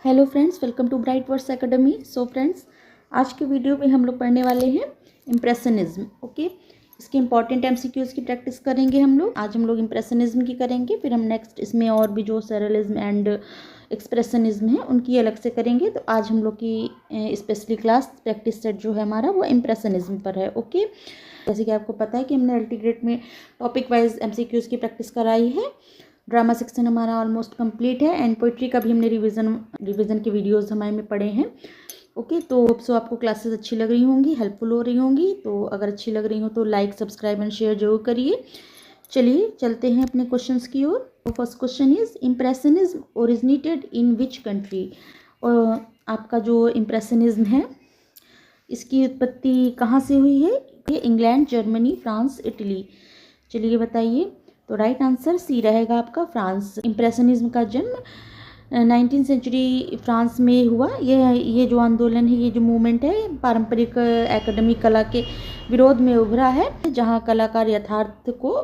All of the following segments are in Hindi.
Hello friends, welcome to bright words academy. So friends, आज के वीडियो में हम लोग पढ़ने वाले हैं इम्प्रेशनिज्म। ओके, इसके इंपॉर्टेंट एमसीक्यूज़ की प्रैक्टिस करेंगे हम लोग। आज हम लोग इम्प्रेशनिज्म की करेंगे, फिर हम नेक्स्ट इसमें और भी जो सरलिज्म एंड एक्सप्रेशनिज्म है उनकी अलग से करेंगे। तो आज हम लोग की स्पेशली क्लास प्रैक्टिस सेट जो है हमारा वो इम्प्रेशनिज्म पर है। ओके, जैसे कि आपको पता है कि हमने अल्टीग्रेट में टॉपिक वाइज एमसीक्यूज़ की प्रैक्टिस कराई है। ड्रामा सेक्शन हमारा ऑलमोस्ट कंप्लीट है एंड पोइट्री का भी हमने रिवीजन के वीडियोस हमारे में पढ़े हैं। ओके, तो होप सो आपको क्लासेस अच्छी लग रही होंगी, हेल्पफुल हो रही होंगी। तो अगर अच्छी लग रही हो तो लाइक, सब्सक्राइब एंड शेयर जरूर करिए। चलिए चलते हैं अपने क्वेश्चंस की ओर। तो first question is impressionism originated in which country. और आपका जो इम्प्रेशनिज्म है इसकी उत्पत्ति कहाँ से हुई है? ये इंग्लैंड, जर्मनी, फ्रांस, इटली। चलिए बताइए। तो राइट आंसर सी रहेगा आपका फ्रांस। इम्प्रेशनिज्म का जन्म 19वीं सेंचुरी फ्रांस में हुआ। ये जो आंदोलन है, ये जो मूवमेंट है, पारंपरिक एकेडमिक कला के विरोध में उभरा है, जहां कलाकार यथार्थ को,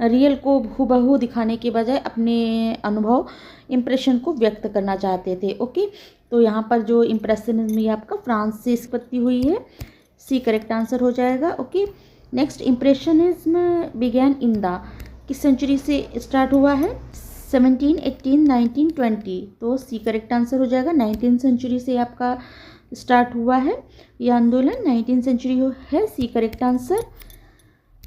रियल को हूबहू दिखाने के बजाय अपने अनुभव, इम्प्रेशन को व्यक्त करना चाहते थे। ओके, तो यहाँ पर जो इम्प्रेशनिज्म ये आपका फ्रांस से उत्पत्ति हुई है। सी करेक्ट आंसर हो जाएगा। Okay, next, impressionism began in the, किस सेंचुरी से स्टार्ट हुआ है? 17, 18, 19, 20। तो सी करेक्ट आंसर हो जाएगा। 19वीं सेंचुरी से आपका स्टार्ट हुआ है यह आंदोलन, 19वीं सेंचुरी है। C correct answer.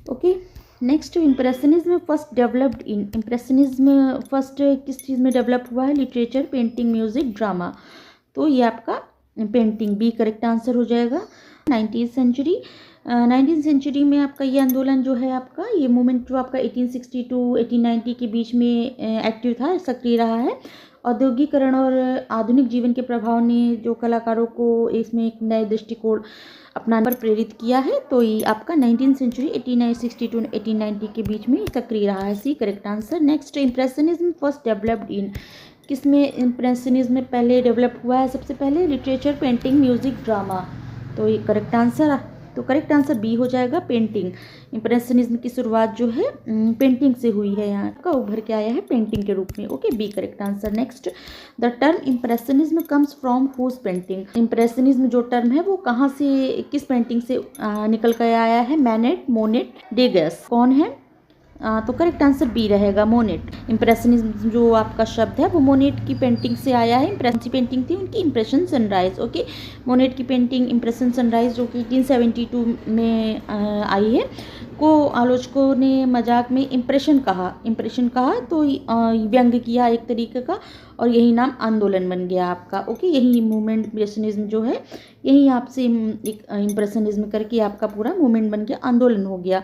Okay, next, impressionism first developed in. Impressionism first किस चीज़ में डेवलप हुआ है? Literature, painting, music, drama. तो ये आपका पेंटिंग, बी करेक्ट आंसर हो जाएगा। 19वीं सेंचुरी 19वीं सेंचुरी में आपका ये आंदोलन जो है, आपका ये मूवमेंट जो आपका 1860 to 1890 के बीच में एक्टिव था, सक्रिय रहा है। औद्योगिकरण और आधुनिक जीवन के प्रभाव ने जो कलाकारों को इसमें एक नए दृष्टिकोण अपनाने पर प्रेरित किया है। तो ये आपका 19वीं सेंचुरी 1860 to 1890 के बीच में सक्रिय रहा है। C correct answer. Next, impressionism first developed in, किसमें इम्प्रेशनिज्म पहले डेवलप हुआ है? सबसे पहले लिटरेचर, पेंटिंग, म्यूजिक, ड्रामा। तो ये करेक्ट आंसर, तो करेक्ट आंसर बी हो जाएगा, पेंटिंग। इम्प्रेशनिज्म की शुरुआत जो है पेंटिंग से हुई है, यहाँ का उभर के आया है पेंटिंग के रूप में। Okay, B correct answer. Next, the term impressionism comes from whose painting. Impressionism जो टर्म है वो कहाँ से, किस पेंटिंग से निकल कर आया है? Manet, Monet, Degas. कौन है? तो करेक्ट आंसर बी रहेगा, मोनेट। इम्प्रेशनिज्म जो आपका शब्द है वो मोनेट की पेंटिंग से आया है। इम्प्रेशन पेंटिंग थी उनकी, इम्प्रेशन सनराइज। ओके, मोनेट की पेंटिंग इम्प्रेशन सनराइज जो कि 1872 में आई है, को आलोचकों ने मजाक में इम्प्रेशन कहा, तो व्यंग किया एक तरीके का, और यही नाम आंदोलन बन गया आपका। ओके, यही मूवमेंट इम्प्रेशनिज्म जो है, यही आपसे एक इम्प्रेशनिज्म करके आपका पूरा मूवमेंट बन गया, आंदोलन हो गया।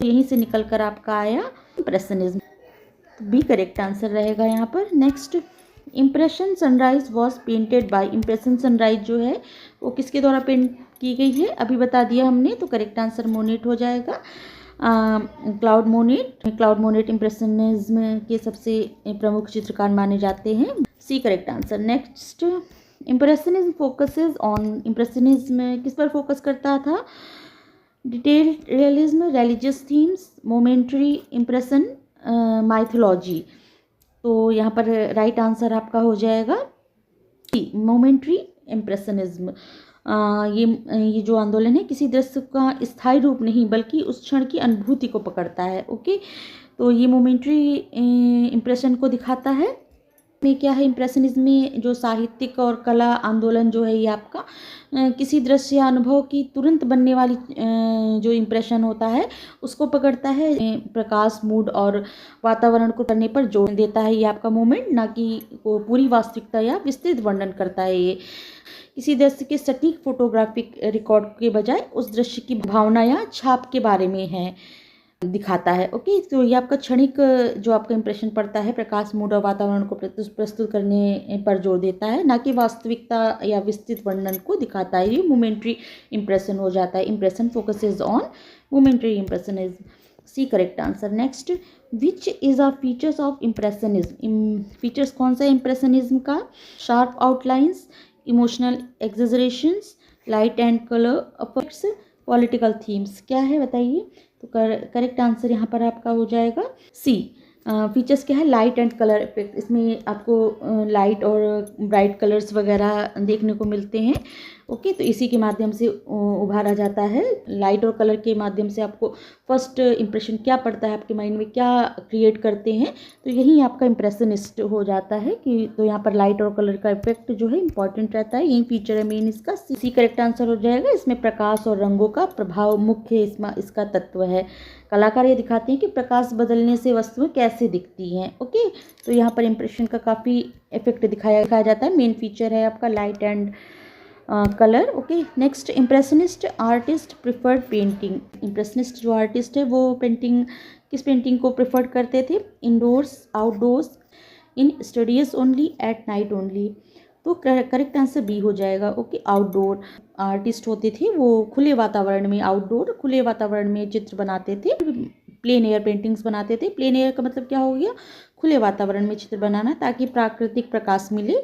यहीं से निकल कर आपका आया इम्प्रेशनिज्म। तो बी करेक्ट आंसर रहेगा यहाँ पर। Next, impression sunrise was painted bye. Impression sunrise जो है वो किसके द्वारा पेंट की गई है? अभी बता दिया हमने। तो करेक्ट आंसर मोनेट हो जाएगा, क्लाउड मोनेट इम्प्रेशनिज्म के सबसे प्रमुख चित्रकार माने जाते हैं। C correct answer. Next, impressionism focuses on. Impressionism किस पर फोकस करता था? Detailed realism, religious themes, momentary impression, mythology. तो यहाँ पर राइट आंसर आपका हो जाएगा मोमेंट्री इम्प्रेशनिज्म। ये जो आंदोलन है किसी दृश्य का स्थायी रूप नहीं बल्कि उस क्षण की अनुभूति को पकड़ता है। ओके, तो ये मोमेंट्री इम्प्रेशन को दिखाता है। में क्या है, इम्प्रेशनिज्म में जो साहित्यिक और कला आंदोलन जो है ये आपका किसी दृश्य या अनुभव की तुरंत बनने वाली जो इम्प्रेशन होता है उसको पकड़ता है। प्रकाश, मूड और वातावरण को करने पर जोर देता है ये आपका मूवमेंट, ना कि को पूरी वास्तविकता या विस्तृत वर्णन करता है। ये किसी दृश्य के सटीक फोटोग्राफिक रिकॉर्ड के बजाय उस दृश्य की भावना या छाप के बारे में है, दिखाता है। ओके, तो ये आपका क्षणिक जो आपका इंप्रेशन पड़ता है, प्रकाश, मूड और वातावरण को प्रस्तुत करने पर जोर देता है, ना कि वास्तविकता या विस्तृत वर्णन को दिखाता है। ये मोमेंट्री इंप्रेशन हो जाता है। Impression focuses on momentary impressionism. C correct answer. Next, which is a features of impressionism. Features कौन सा है इम्प्रेशनिज्म का? Sharp outlines, emotional exaggerations, light and colour effects, political themes. क्या है बताइए? तो करेक्ट आंसर यहाँ पर आपका हो जाएगा सी, फीचर्स क्या है, लाइट एंड कलर इफेक्ट। इसमें आपको लाइट और ब्राइट कलर्स वगैरह देखने को मिलते हैं। ओके, तो इसी के माध्यम से उभारा जाता है। लाइट और कलर के माध्यम से आपको फर्स्ट इंप्रेशन क्या पड़ता है, आपके माइंड में क्या क्रिएट करते हैं, तो यही आपका इंप्रेशनिस्ट हो जाता है कि तो यहाँ पर लाइट और कलर का इफेक्ट जो है इंपॉर्टेंट रहता है। यही फीचर है मेन इसका। सी करेक्ट आंसर हो जाएगा। इसमें प्रकाश और रंगों का प्रभाव मुख्य इसका तत्व है। कलाकार ये दिखाते हैं कि प्रकाश बदलने से वस्तुएं कैसे दिखती हैं। ओके, तो यहाँ पर इंप्रेशन का काफ़ी इफेक्ट दिखाया जाता है। मेन फीचर है आपका light and colour. Okay, next, impressionist artist preferred painting. Impressionist जो आर्टिस्ट है वो किस पेंटिंग को प्रिफर करते थे, indoors, outdoors, in studios only, at night only. तो करेक्ट आंसर बी हो जाएगा। ओके, आउटडोर आर्टिस्ट होते थे वो खुले वातावरण में, आउटडोर खुले वातावरण में चित्र बनाते थे, प्लेन एयर पेंटिंग्स बनाते थे। प्लेन एयर का मतलब क्या हो गया, खुले वातावरण में चित्र बनाना, ताकि प्राकृतिक प्रकाश मिले,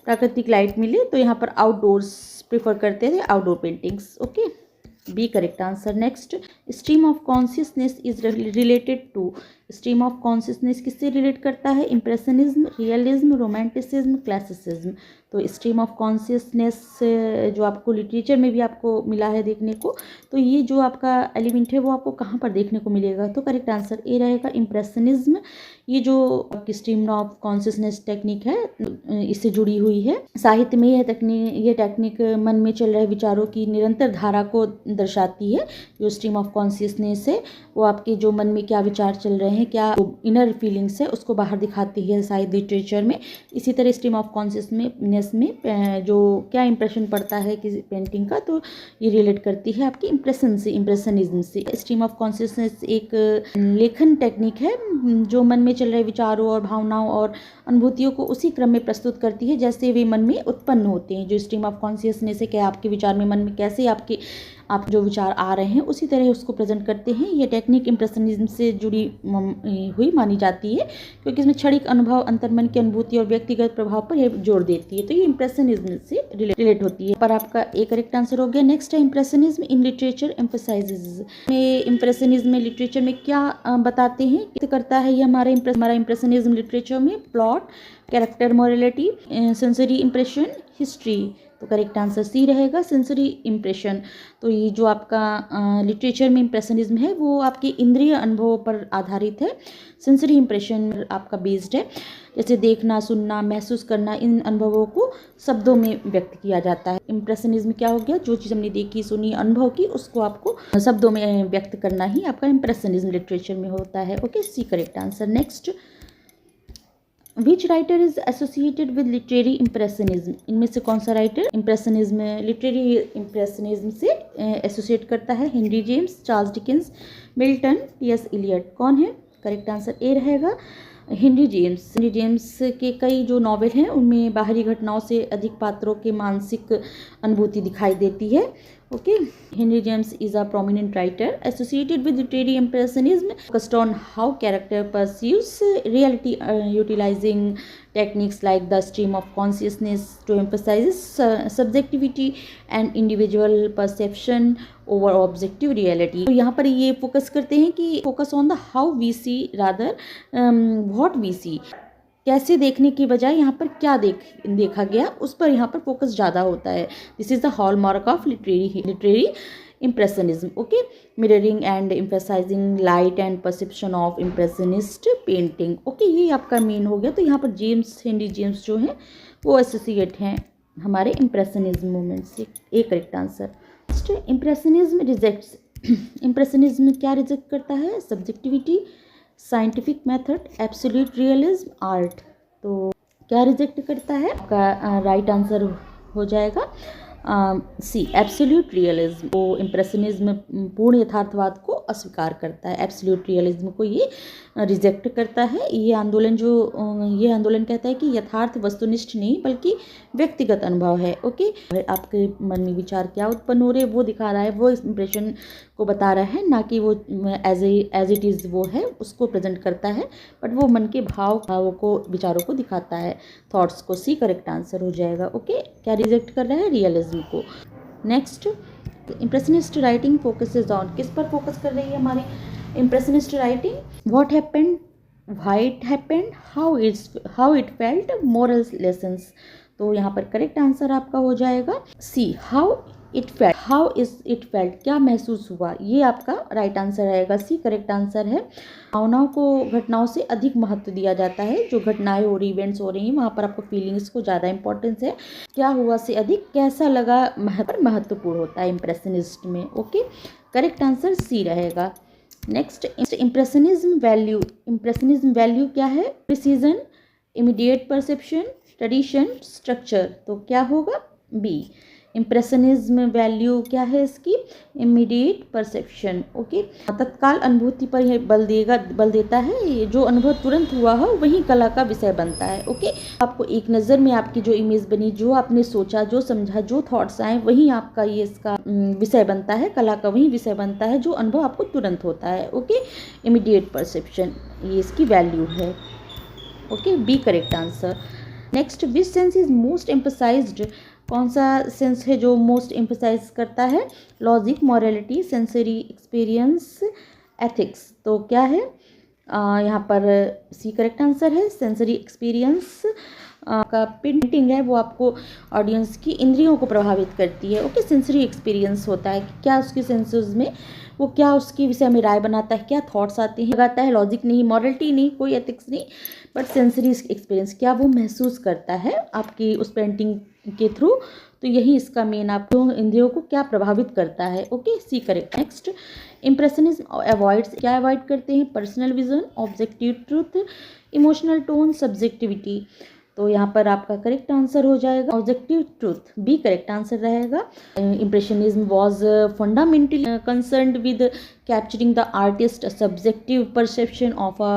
प्राकृतिक लाइट मिले। तो यहाँ पर आउटडोर्स प्रेफर करते थे, outdoor paintings. Okay, B correct answer. Next, stream of consciousness is related to. Stream of consciousness किससे रिलेट करता है, इम्प्रेशनिज्म, रियलिज्म, रोमांटिसिज्म, क्लासिसिज्म। तो स्ट्रीम ऑफ कॉन्शियसनेस जो आपको लिटरेचर में भी आपको मिला है देखने को, तो ये जो आपका एलिमेंट है वो आपको कहाँ पर देखने को मिलेगा, तो करेक्ट आंसर ए रहेगा, इम्प्रेशनिज्म। ये जो आपकी स्ट्रीम ऑफ कॉन्शियसनेस टेक्निक है इससे जुड़ी हुई है। साहित्य में ये टेक्निक मन में चल रहे विचारों की निरंतर धारा को दर्शाती है। जो स्ट्रीम ऑफ कॉन्शियसनेस है वो आपके जो मन में क्या विचार चल रहे हैं, क्या इनर फीलिंग्स है, उसको बाहर दिखाती है साहित्य लिटरेचर में। इसी तरह स्ट्रीम ऑफ कॉन्शियसनेस में जो क्या इंप्रेशन पड़ता है किसी पेंटिंग का, तो ये रिलेट करती है आपकी इंप्रेशन से, इंप्रेशनिज्म से। स्ट्रीम ऑफ कॉन्शियसनेस एक लेखन टेक्निक है जो मन में चल रहे विचारों और भावनाओं और अनुभूतियों को उसी क्रम में प्रस्तुत करती है जैसे वे मन में उत्पन्न होते हैं। जो स्ट्रीम ऑफ कॉन्शियसनेस है, क्या आपके विचार में मन में कैसे आप जो विचार आ रहे हैं उसी तरह उसको प्रेजेंट करते हैं। ये टेक्निक इम्प्रेशनिज्म से जुड़ी हुई मानी जाती है, क्योंकि इसमें क्षणिक अनुभव, अंतर्मन की अनुभूति और व्यक्तिगत प्रभाव पर यह जोर देती है। तो ये इम्प्रेशनिज्म से रिलेट होती है। पर आपका एक करेक्ट आंसर हो गया। नेक्स्ट है, impressionism in literature emphasises. Impressionism में लिटरेचर में क्या बताते हैं, करता है ये हमारा इम्प्रेशनिज्म लिटरेचर में, plot, character, morality, sensory impression, history. तो करेक्ट आंसर सी रहेगा, सेंसरी इंप्रेशन। तो ये जो आपका लिटरेचर में इंप्रेशनिज्म है वो आपके इंद्रिय अनुभवों पर आधारित है। सेंसरी इंप्रेशन आपका बेस्ड है, जैसे देखना, सुनना, महसूस करना, इन अनुभवों को शब्दों में व्यक्त किया जाता है। इंप्रेशनिज्म क्या हो गया, जो चीज़ हमने देखी, सुनी, अनुभव की, उसको आपको शब्दों में व्यक्त करना ही आपका इंप्रेशनिज्म लिटरेचर में होता है। Okay, C correct answer. Next, which writer is associated with literary impressionism. इनमें से कौन सा राइटर इम्प्रेशनिज्म, लिटरेरी इम्प्रेशनिज्म से एसोसिएट करता है, Henry James, Charles Dickens, Milton, T S. Eliot. कौन है, करेक्ट आंसर ए रहेगा, हेनरी जेम्स। हेनरी जेम्स के कई जो नॉवेल हैं उनमें बाहरी घटनाओं से अधिक पात्रों के मानसिक अनुभूति दिखाई देती है। Okay, Henry James is a prominent writer associated with literary impressionism, focused on how character perceives reality, utilizing techniques like the stream of consciousness to emphasize subjectivity and individual perception over objective reality. तो यहाँ पर ये फोकस करते हैं कि focus on the how we see rather what we see, कैसे देखने की बजाय यहाँ पर क्या देखा गया उस पर यहाँ पर फोकस ज़्यादा होता है। This is the hallmark of literary impressionism. Okay, mirroring and emphasising light and perception of impressionist painting. Okay, ये आपका मेन हो गया। तो यहाँ पर हेनरी जेम्स जो हैं वो एसोसिएट हैं हमारे इम्प्रेशनिज्म मूवमेंट से। A correct answer. Impressionism rejects. Impressionism क्या रिजेक्ट करता है, subjectivity, scientific method, absolute realism, art. तो क्या रिजेक्ट करता है, आपका राइट आंसर हो जाएगा सी, एब्सोल्यूट रियलिज्म। वो इम्प्रेशनिज्म पूर्ण यथार्थवाद को अस्वीकार करता है, एब्सोल्यूट रियलिज्म को ये रिजेक्ट करता है। ये आंदोलन कहता है कि यथार्थ वस्तुनिष्ठ नहीं बल्कि व्यक्तिगत अनुभव है। ओके, आपके मन में विचार क्या उत्पन्न हो रहे हैं वो दिखा रहा है, वो इम्प्रेशन को बता रहा है, ना कि वो एज इट इज़ वो है उसको प्रेजेंट करता है, बट वो मन के भावों को, विचारों को दिखाता है, थॉट्स को। सी करेक्ट आंसर हो जाएगा। ओके, क्या रिजेक्ट कर रहा है, रियलिज्म को। Next, impressionist writing focuses on, किस पर फोकस कर रही है हमारी impressionist writing, what happened why it happened, how it felt, moral lessons. तो यहाँ पर करेक्ट आंसर आपका हो जाएगा सी, हाउ इट फेल्ट, क्या महसूस हुआ, ये आपका राइट आंसर रहेगा। सी करेक्ट आंसर है। भावनाओं को घटनाओं से अधिक महत्व दिया जाता है। जो घटनाएं और इवेंट्स हो रही हैं वहाँ पर आपको फीलिंग्स को ज़्यादा इंपॉर्टेंस है। क्या हुआ से अधिक कैसा लगा महत्वपूर्ण होता है इम्प्रेशनिस्ट में। ओके, करेक्ट आंसर सी रहेगा। नेक्स्ट, इम्प्रेशनिज्म वैल्यू क्या है? Precision, immediate perception, tradition, structure. तो क्या होगा? बी। इम्प्रेशनिज्म वैल्यू क्या है इसकी? Immediate perception. ओके, तत्काल अनुभूति पर यह बल देता है। ये जो अनुभव तुरंत हुआ हो वही कला का विषय बनता है। ओके, आपको एक नज़र में आपकी जो इमेज बनी, जो आपने सोचा, जो समझा, जो थॉट्स आए, वही आपका ये इसका विषय बनता है, कला का वही विषय बनता है जो अनुभव आपको तुरंत होता है। ओके, इमीडिएट परसेप्शन ये इसकी वैल्यू है। Okay, B correct answer. Next, which sense is most emphasised? कौन सा सेंस है जो मोस्ट एम्फसाइज करता है? Logic, morality, sensory experience, ethics. तो क्या है यहाँ पर? सी करेक्ट आंसर है। सेंसरी एक्सपीरियंस का पेंटिंग है वो आपको ऑडियंस की इंद्रियों को प्रभावित करती है। ओके, सेंसरी एक्सपीरियंस होता है कि क्या उसकी सेंसेस में वो क्या उसके विषय में राय बनाता है, क्या थॉट्स आते हैं, लगाता है। लॉजिक नहीं, मॉरलिटी नहीं, कोई एथिक्स नहीं, बट सेंसरी एक्सपीरियंस, क्या वो महसूस करता है आपकी उस पेंटिंग के थ्रू। तो यही इसका मेन, आपको इंद्रियों को क्या प्रभावित करता है। Okay, C correct. Next, impressionism avoids, क्या अवॉइड करते हैं? Personal vision, objective truth, emotional tone, subjectivity. तो यहाँ पर आपका करेक्ट आंसर हो जाएगा objective truth, B correct answer रहेगा। Impressionism was fundamentally concerned with capturing the artist subjective perception of a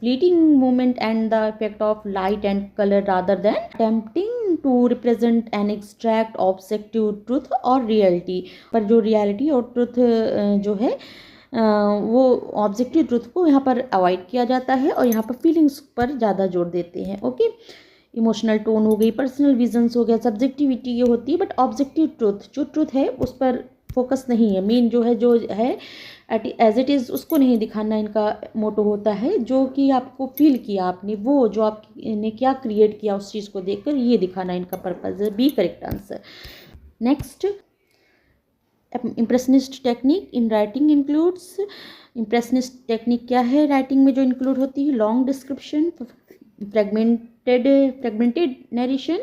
fleeting moment and the effect of light and colour rather than attempting to represent an extract objective truth और रियलिटी। पर जो रियलिटी और ट्रूथ जो है वो ऑब्जेक्टिव ट्रूथ को यहाँ पर अवॉइड किया जाता है और यहाँ पर फीलिंग्स पर ज़्यादा जोर देते हैं। ओके, इमोशनल टोन हो गई, पर्सनल विजन्स हो गया, सब्जेक्टिविटी ये होती है, बट ऑब्जेक्टिव ट्रूथ जो ट्रूथ है उस पर फोकस नहीं है। मेन जो है एज इट इज़ उसको नहीं दिखाना इनका मोटो होता है। जो कि आपको फील किया आपने, वो जो आपने क्या क्रिएट किया उस चीज़ को देखकर, ये दिखाना इनका पर्पज़ है। B correct answer. Next, impressionist technique in writing includes. Impressionist technique क्या है राइटिंग में जो इंक्लूड होती है? Long description, fragmented narration,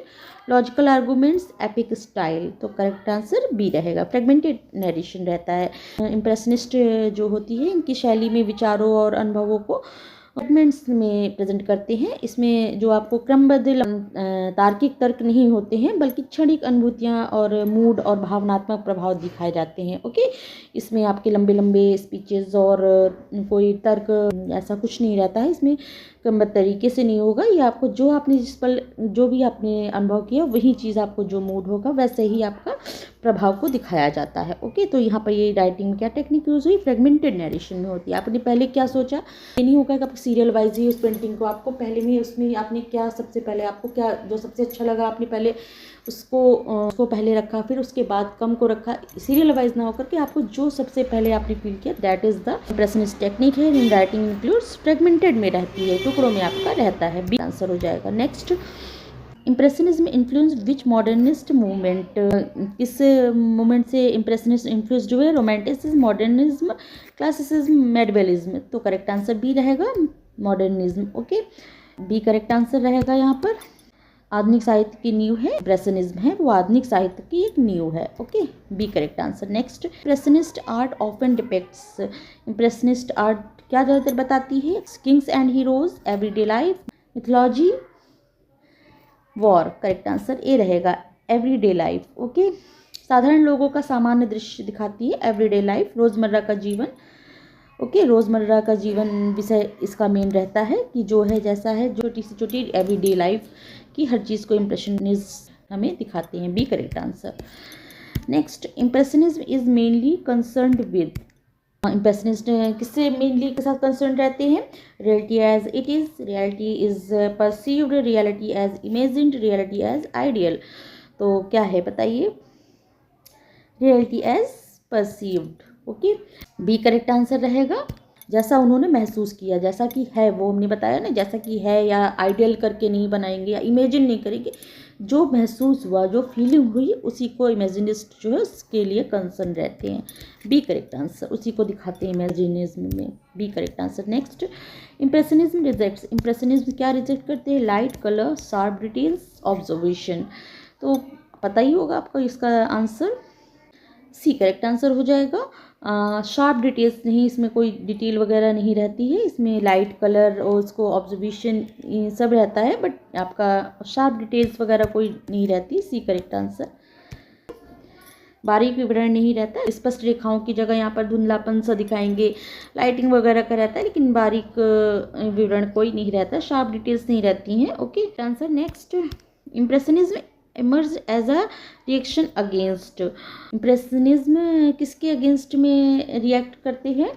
logical arguments, epic style. तो करेक्ट आंसर बी रहेगा, फ्रेगमेंटेड नरेशन रहता है। इम्प्रेशनिस्ट जो होती है इनकी शैली में विचारों और अनुभवों को फ्रेगमेंट्स में प्रेजेंट करते हैं। इसमें जो आपको क्रमबद्ध तार्किक तर्क नहीं होते हैं, बल्कि क्षणिक अनुभूतियाँ और मूड और भावनात्मक प्रभाव दिखाए जाते हैं। ओके, इसमें आपके लंबे लंबे स्पीचेस और कोई तर्क ऐसा कुछ नहीं रहता है। इसमें क्रमबद्ध तरीके से नहीं होगा। ये आपको जो आपने जिस पल जो भी आपने अनुभव किया वही चीज़ आपको जो मूड होगा वैसे ही आपका प्रभाव को दिखाया जाता है। ओके, तो यहाँ पर ये राइटिंग में क्या टेक्निक यूज़ हुई? फ्रेगमेंटेड नरेशन में होती है। आपने पहले क्या सोचा, ये नहीं होगा कि आप सीरियल वाइज ही उस पेंटिंग को आपको पहले में उसमें आपने क्या सबसे पहले आपको क्या जो सबसे अच्छा लगा आपने पहले उसको पहले रखा, फिर उसके बाद कम को रखा। सीरियल वाइज ना होकर के आपको जो सबसे पहले आपने फील किया, that is the impressionist technique है। इन राइटिंग इंक्लूड्स, फ्रेगमेंटेड में रहती है, टुकड़ों में आपका रहता है। बी आंसर हो जाएगा। Next, impressionism influence which modernist movement. किस मूवमेंट से इम्प्रेशनिस्ट इन्फ्लुएंस्ड हुए? Romanticism, modernism, classicism, medievalism. तो करेक्ट आंसर बी रहेगा, modernism. Okay, B correct answer रहेगा। यहाँ पर आधुनिक साहित्य की नींव है इम्प्रेशनिज्म है, वो आधुनिक साहित्य की एक नींव है। Okay, B correct answer. Next, impressionist art often depicts. Impressionist art क्या ज़्यादातर बताती है? Kings and heroes, everyday life, mythology, war. Correct answer A रहेगा, एवरीडे लाइफ। ओके, साधारण लोगों का सामान्य दृश्य दिखाती है, एवरीडे लाइफ, रोज़मर्रा का जीवन। ओके, रोज़मर्रा का जीवन विषय इसका मेन रहता है कि जो है जैसा है, छोटी से छोटी एवरीडे लाइफ की हर चीज़ को इम्प्रेशनिस्ट हमें दिखाते हैं। B correct answer. Next, impressionism is mainly concerned with. Impressionist किससे मेनली के साथ कंसर्न रहते हैं? Reality as it is, reality is perceived, reality as imagined, reality as ideal. तो क्या है बताइए? Reality as perceived. Okay, B correct answer रहेगा। जैसा उन्होंने महसूस किया, जैसा कि है, वो हमने बताया ना, जैसा कि है, या आइडियल करके नहीं बनाएंगे या इमेजिन नहीं करेंगे, जो महसूस हुआ, जो फीलिंग हुई, उसी को इमेजिनिस्ट जो है उसके लिए कंसर्न रहते हैं। बी करेक्ट आंसर, उसी को दिखाते हैं इमेजिनिज्म में। B correct answer. Next, impressionism rejects. Impressionism क्या रिजेक्ट करते हैं? Light, colour, sharp details, observation. तो पता ही होगा आपको इसका आंसर। सी करेक्ट आंसर हो जाएगा। शार्प डिटेल्स नहीं, इसमें कोई डिटेल वगैरह नहीं रहती है, इसमें लाइट, कलर और उसको ऑब्जर्वेशन ये सब रहता है, बट आपका शार्प डिटेल्स वगैरह कोई नहीं रहती। C correct answer. बारीक विवरण नहीं रहता है, स्पष्ट रेखाओं की जगह यहाँ पर धुंधलापन सा दिखाएंगे, लाइटिंग वगैरह का रहता है, लेकिन बारीक विवरण कोई नहीं रहता, शार्प डिटेल्स नहीं रहती हैं। Okay answer. Next, impressionism emerge as a reaction against. Impressionism किसके अगेंस्ट में रिएक्ट करते हैं?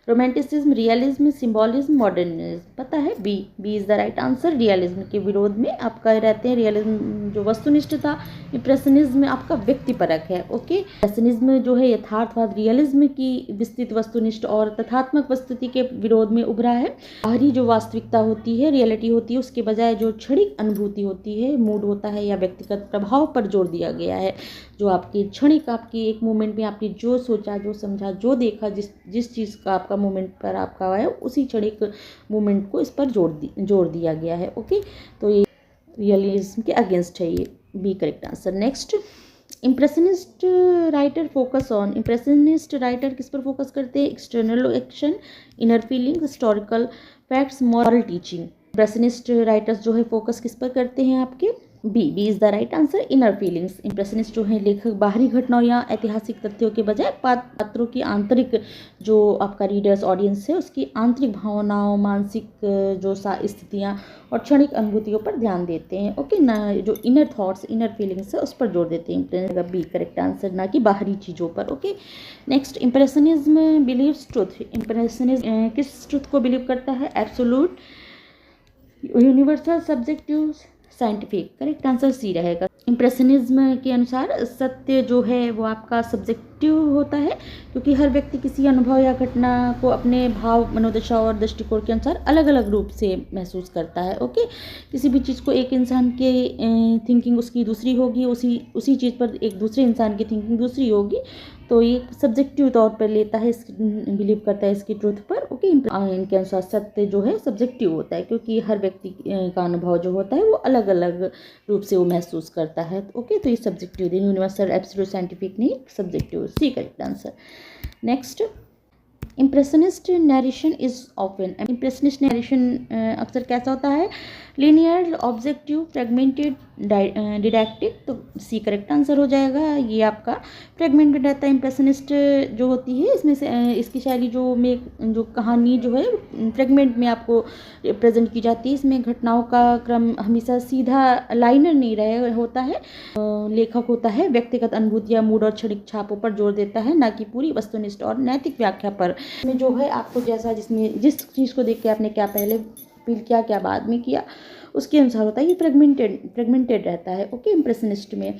Romanticism, realism, symbolism, modernism. पता है? B. B is the right answer. Realism के विरोध में आपका रहते हैं। रियलिज्म जो वस्तुनिष्ठ था, इम्प्रेशनिज्म आपका व्यक्तिपरक है। ओके, इम्प्रेशनिज्म जो है यथार्थवाद, रियलिज्म की विस्तृत वस्तुनिष्ठ और तथात्मक वस्तुति के विरोध में उभरा है। बाहरी जो वास्तविकता होती है, रियलिटी होती है, उसके बजाय जो क्षणिक अनुभूति होती है, मूड होता है या व्यक्तिगत प्रभाव पर जोर दिया गया है। जो आपकी क्षणिक, आपकी एक मोमेंट में आपने जो सोचा, जो समझा, जो देखा, जिस चीज़ का आपका मोमेंट पर आपका है, उसी क्षणिक मोमेंट को इस पर जोड़ दिया गया है। ओके, तो ये रियलिज्म के अगेंस्ट है ये। B correct answer. Next, impressionist writer focus on. Impressionist writer किस पर फोकस करते हैं? External action, inner feeling, historical facts, moral teaching. Impressionist writers जो है फोकस किस पर करते हैं आपके? B. B is the right answer, inner feelings. Impressionist जो है लेखक बाहरी घटनाओं या ऐतिहासिक तथ्यों के बजाय पात्रों की आंतरिक, जो आपका रीडर्स ऑडियंस है, उसकी आंतरिक भावनाओं, मानसिक जो स्थितियाँ और क्षणिक अनुभूतियों पर ध्यान देते हैं। ओके ना, जो इनर थॉट्स, इनर फीलिंग्स है, उस पर जोर देते हैं। बी करेक्ट आंसर, ना कि बाहरी चीज़ों पर। Okay next, impressionism believes truth. Impressionism किस ट्रुथ को बिलीव करता है? Absolute, universal, subjective, scientific. Correct answer C रहेगा। इम्प्रेशनिज्म के अनुसार सत्य जो है वो आपका सब्जेक्टिव होता है, क्योंकि हर व्यक्ति किसी अनुभव या घटना को अपने भाव, मनोदशा और दृष्टिकोण के अनुसार अलग अलग रूप से महसूस करता है। ओके, किसी भी चीज़ को एक इंसान के थिंकिंग उसकी दूसरी होगी, उसी चीज़ पर एक दूसरे इंसान की थिंकिंग दूसरी होगी, तो ये सब्जेक्टिव तौर पर लेता है, बिलीव करता है इसकी ट्रुथ पर। ओके, इनके अनुसार सत्य जो है सब्जेक्टिव होता है, क्योंकि हर व्यक्ति का अनुभव जो होता है वो अलग अलग रूप से वो महसूस करता है। ओके, तो ये सब्जेक्टिव, यूनिवर्सल, एब्सोल्यूट, साइंटिफिक नहीं, subjective. C correct answer. Next, impressionist narration is often. Impressionist narration अक्सर कैसा होता है? Linear, objective, fragmented, didactic. तो सी करेक्ट आंसर हो जाएगा। ये आपका फ्रेगमेंटेड रहता है। इम्प्रेशनिस्ट जो होती है, इसमें से इसकी शैली जो कहानी जो है फ्रेगमेंट में आपको प्रेजेंट की जाती है। इसमें घटनाओं का क्रम हमेशा सीधा लाइनर नहीं रहे होता है। लेखक होता है व्यक्तिगत अनुभूतियाँ, मूड और क्षणिक छापों पर जोर देता है, ना कि पूरी वस्तुनिष्ठ और नैतिक व्याख्या पर। में जो है आपको जैसा, जिस चीज़ को देख के आपने क्या पहले फील किया, क्या बाद में किया, उसके अनुसार होता है। ये फ्रेगमेंटेड रहता है। ओके, इम्प्रेशनिस्ट में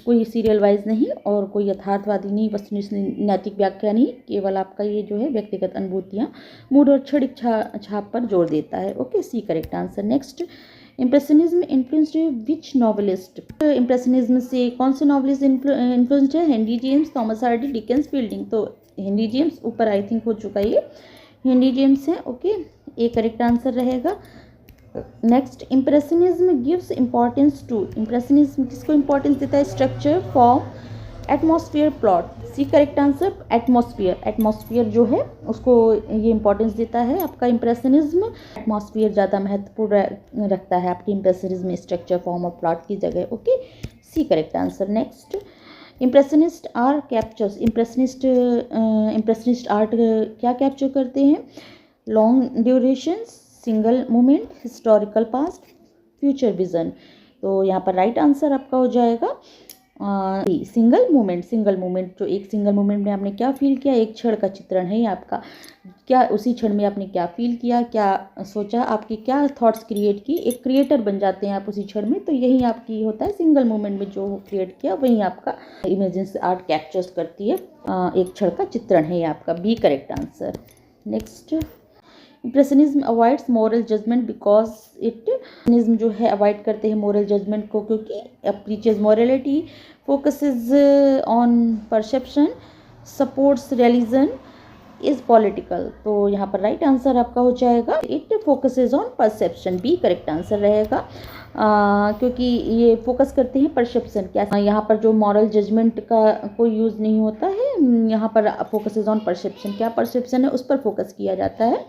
कोई सीरियल वाइज नहीं और कोई यथार्थवादी नहीं, वस्तुनिष्ठ नैतिक व्याख्या नहीं, केवल आपका ये जो है व्यक्तिगत अनुभूतियाँ, मूड और क्षणिक छाप पर जोर देता है। Okay, C correct answer. Next, impressionism influenced which novelist. Impressionism से कौन से नॉवेलिस्ट इन्फ्लुएंस्ड है? Henry James, Thomas Hardy, Dickens, Fielding. तो हेनरी जेम्स ऊपर आई थिंक हो चुका है, ये हेनरी जेम्स है। ओके, ये करेक्ट आंसर रहेगा। Next, impressionism gives importance to. Impressionism किसको इंपॉर्टेंस देता है? Structure, form, atmosphere, plot. C correct answer, atmosphere जो है उसको ये इंपॉर्टेंस देता है आपका इम्प्रेशनिज्म। एटमॉस्फेयर ज़्यादा महत्वपूर्ण रखता है आपकी इम्प्रेशनिज्म, स्ट्रक्चर, फॉर्म और प्लॉट की जगह। Okay, C correct answer. Next, impressionist art captures. Impressionist art क्या कैप्चर करते हैं? Long duration, single moment, historical past, future vision. तो यहाँ पर राइट आंसर आपका हो जाएगा सिंगल मोमेंट। जो एक सिंगल मोमेंट में आपने क्या फील किया, एक क्षण का चित्रण है आपका। क्या उसी क्षण में आपने क्या फील किया, क्या सोचा, आपकी क्या थॉट्स क्रिएट की, एक क्रिएटर बन जाते हैं आप उसी क्षण में। तो यही आपकी होता है सिंगल मोमेंट में जो क्रिएट किया, वही आपका इमेजिन आर्ट कैप्चर्स करती है। एक क्षण का चित्रण है आपका। B correct answer. Next, impressionism avoids moral judgement because impressionism जो है अवॉइड करते हैं मॉरल जजमेंट को, क्योंकि preaches morality, focuses on perception, supports religion, is political. तो यहाँ पर राइट आंसर आपका हो जाएगा it focuses on perception, B correct answer रहेगा। क्योंकि ये फोकस करते हैं परसेप्शन, क्या यहाँ पर जो मॉरल जजमेंट का कोई यूज़ नहीं होता है, यहाँ पर फोकसेज ऑन परसेप्शन, क्या परसेप्शन है उस पर फोकस किया जाता है।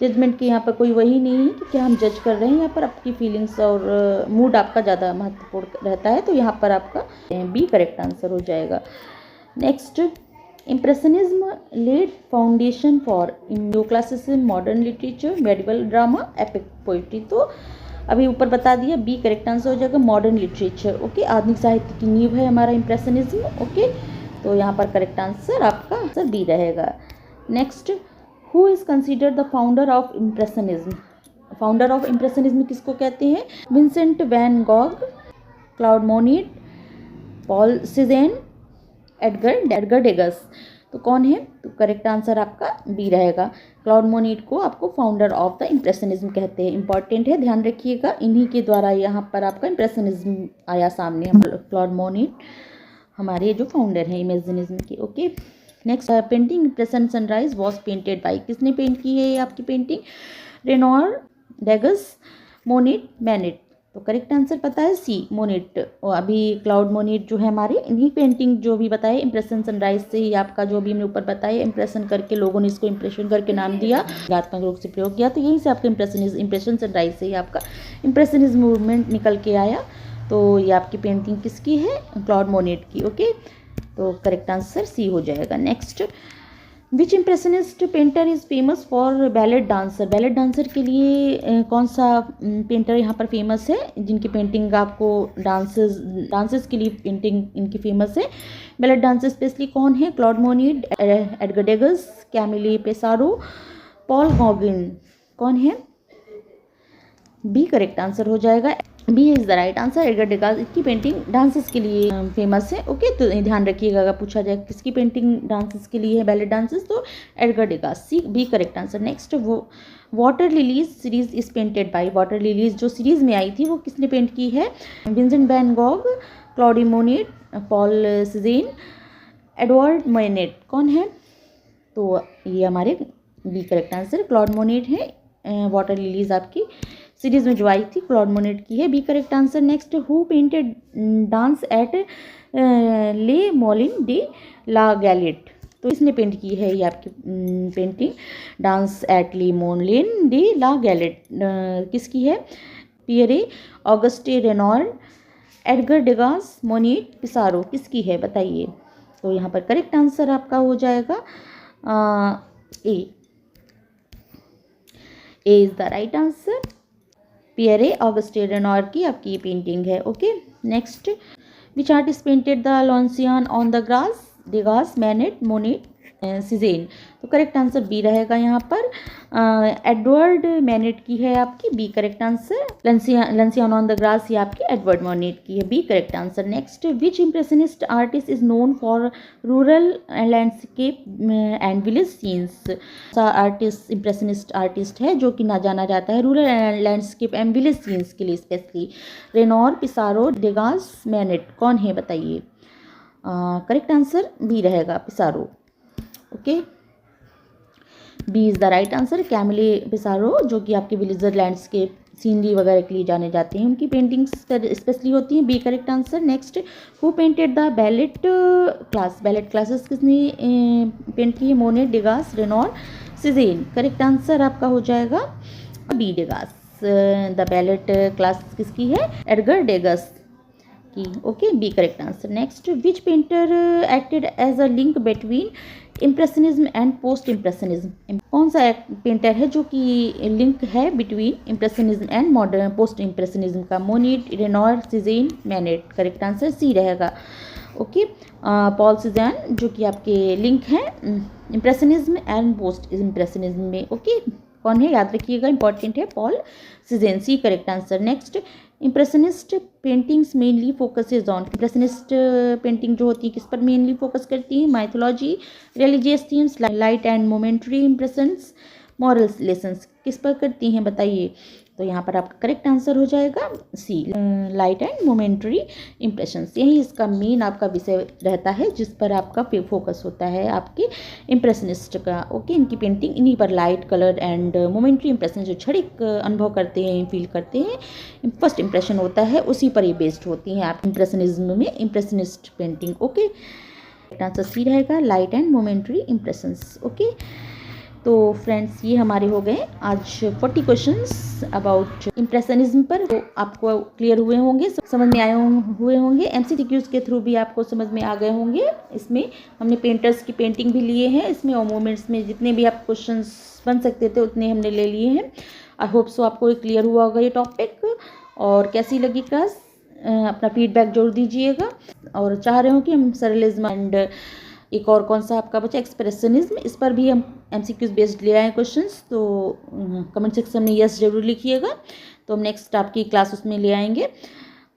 जजमेंट की यहाँ पर कोई वही नहीं है कि क्या हम जज कर रहे हैं, यहाँ पर आपकी फीलिंग्स और मूड आपका ज़्यादा महत्वपूर्ण रहता है। तो यहाँ पर आपका बी करेक्ट आंसर हो जाएगा। Next, impressionism led foundation for new classicism, modern literature, medieval drama, epic poetry. तो अभी ऊपर बता दिया, बी करेक्ट आंसर हो जाएगा मॉडर्न लिटरेचर। ओके, आधुनिक साहित्य की नींव है हमारा इम्प्रेशनिज्म। ओके, तो यहाँ पर करेक्ट आंसर आपका आंसर बी रहेगा। Next, who is considered the founder of impressionism. Founder of impressionism किसको कहते हैं? Vincent van Gogh, Claude Monet, Paul Cezanne, Edgar Degas. तो कौन है? तो करेक्ट आंसर आपका बी रहेगा। क्लाउड मोनेट को आपको फाउंडर ऑफ द इम्प्रेशनिज्म कहते हैं। इंपॉर्टेंट है, ध्यान रखिएगा, इन्हीं के द्वारा यहाँ पर आपका इम्प्रेशनिज्म आया सामने। क्लाउड मोनेट हमारे जो फाउंडर हैं इमेजिनिज्म के। Okay, next, painting impression sunrise was painted by, किसने पेंट की है ये आपकी painting? Renoir, Degas, Monet, Manet. तो करेक्ट आंसर पता है सी, मोनेट। और अभी क्लाउड मोनेट जो है हमारे, इन्हीं पेंटिंग जो भी बताए इम्प्रेशन सनराइज से ही आपका जो भी हमने ऊपर बताया, इम्प्रेशन करके लोगों ने इसको इम्प्रेशन करके नाम दिया, गात्मक रूप से प्रयोग किया। तो यहीं से आपका इम्प्रेशन सनराइज से ही आपका इम्प्रेशनिज्म मूवमेंट निकल के आया। तो ये आपकी पेंटिंग किसकी है? क्लाउड मोनेट की। ओके, तो करेक्ट आंसर सी हो जाएगा। Next, which impressionist painter is famous for ballot dancer. Ballot dancer के लिए कौन सा पेंटर यहाँ पर फेमस है, जिनकी पेंटिंग आपको डांसेस के लिए पेंटिंग इनकी फेमस है? बैलेट डांसर स्पेशली कौन है? Claude Monet, Edgar Degas, Camille Pissarro, Paul Gauguin. कौन है? बी करेक्ट आंसर हो जाएगा। B is the right answer. Edgar Degas की पेंटिंग डांसेस के लिए फेमस है। ओके, तो ध्यान रखिएगा, अगर पूछा जाए किसकी पेंटिंग डांसेस के लिए है, बैलेट डांसेस, तो Edgar Degas, C B correct answer. Next, वो water lilies series is painted by. Water lilies जो सीरीज में आई थी वो किसने पेंट की है? Vincent van Gogh, Claude Monet, Paul Cezanne, Edward Monet. कौन है? तो ये हमारे B correct answer Claude Monet है। वाटर लिलीज आपकी सीरीज में जो आई थी क्लॉड मोनेट की है, B correct answer. Next, who painted dance at ले मोलिन डे ला गैलेट। तो इसने पेंट की है ये आपकी पेंटिंग डांस एट ले मोलिन डे ला गैलेट, किसकी है? Pierre Auguste Renoir, Edgar Degas, Monet, Pissarro, किसकी है बताइए? तो यहाँ पर करेक्ट आंसर आपका हो जाएगा A is the right answer. Pierre Auguste Renoir की आपकी ये पेंटिंग है। Okay, next, which artist painted the luncheon on the grass? Degas, Manet, Monet, Cezanne. तो करेक्ट आंसर बी रहेगा यहाँ पर। एडवर्ड मैनेट की है आपकी, B correct answer. Luncheon on the grass ये आपकी एडवर्ड मैनेट की है, B correct answer. Next, which impressionist artist is known for rural landscape and village scenes. Artist impressionist artist है जो कि ना जाना जाता है rural landscape and village scenes के लिए specially. Renoir, Pissarro, Degas, Manet. कौन है बताइए? करेक्ट आंसर बी रहेगा, Pissarro. Okay, B is the right answer. Camille पिसारो जो कि आपके विलेजर लैंडस्केप सीनरी वगैरह के लिए जाने जाते हैं, उनकी पेंटिंग्स स्पेशली होती हैं, B correct answer. Next, who painted the ballet class. Ballet classes किसने पेंट की है? मोनेट, डेगास, रेनॉर, सिजेन। करेक्ट आंसर आपका हो जाएगा B, Degas. The ballet class किसकी है? एडगर डेगस की। Okay, B correct answer. Next, which painter acted as a link between impressionism and post impressionism. कौन सा पेंटर है जो कि लिंक है between impressionism and modern post impressionism का? Monet, Renoir, Cezanne, Manet. Correct answer C रहेगा। ओके, पॉल सिजेन जो कि आपके लिंक हैं इम्प्रेशनिज्म एंड पोस्ट इम्प्रेशनिज्म में। ओके, कौन है याद रखिएगा, इंपॉर्टेंट है, Paul Cezanne, C correct answer. Next, impressionist paintings mainly focuses on. Impressionist painting जो होती है किस पर मेनली फोकस करती है? Mythology, religious themes, light and momentary impressions, moral lessons किस पर करती हैं बताइए। तो यहाँ पर आपका करेक्ट आंसर हो जाएगा सी, लाइट एंड मोमेंटरी इम्प्रेशंस। यही इसका मेन आपका विषय रहता है जिस पर आपका फोकस होता है आपके इम्प्रेशनिस्ट का। ओके, इनकी पेंटिंग इन्हीं पर light, colour and momentary impression, जो क्षणिक अनुभव करते हैं, फील करते हैं, फर्स्ट इम्प्रेशन होता है, उसी पर ये बेस्ड होती हैं आप इम्प्रेशनिज्म में, impressionist painting. Okay, answer C रहेगा, light and momentary impressions. Okay, तो फ्रेंड्स ये हमारे हो गए आज 40 क्वेश्चंस अबाउट इम्प्रेशनिज्म पर। तो आपको क्लियर हुए होंगे, समझ में आए हुए होंगे, एमसीक्यूज के थ्रू भी आपको समझ में आ गए होंगे। इसमें हमने पेंटर्स की पेंटिंग भी लिए हैं इसमें, और मोमेंट्स में जितने भी आप क्वेश्चंस बन सकते थे उतने हमने ले लिए हैं। आई होप सो आपको क्लियर हुआ होगा ये टॉपिक। और कैसी लगी क्लास, अपना फीडबैक जरूर दीजिएगा। और चाह रहे हो कि हम सरलिज्म एंड एक और कौन सा आपका बचा एक्सप्रेशनिज्म, इस पर भी हम एमसीक्यूज बेस्ड ले आए क्वेश्चंस, तो कमेंट सेक्शन में यस जरूर लिखिएगा। तो हम नेक्स्ट आपकी क्लास उसमें ले आएंगे।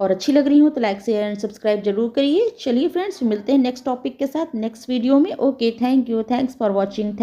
और अच्छी लग रही हो तो लाइक शेयर एंड सब्सक्राइब जरूर करिए। चलिए फ्रेंड्स, मिलते हैं नेक्स्ट टॉपिक के साथ नेक्स्ट वीडियो में। Okay, thank you, thanks for watching.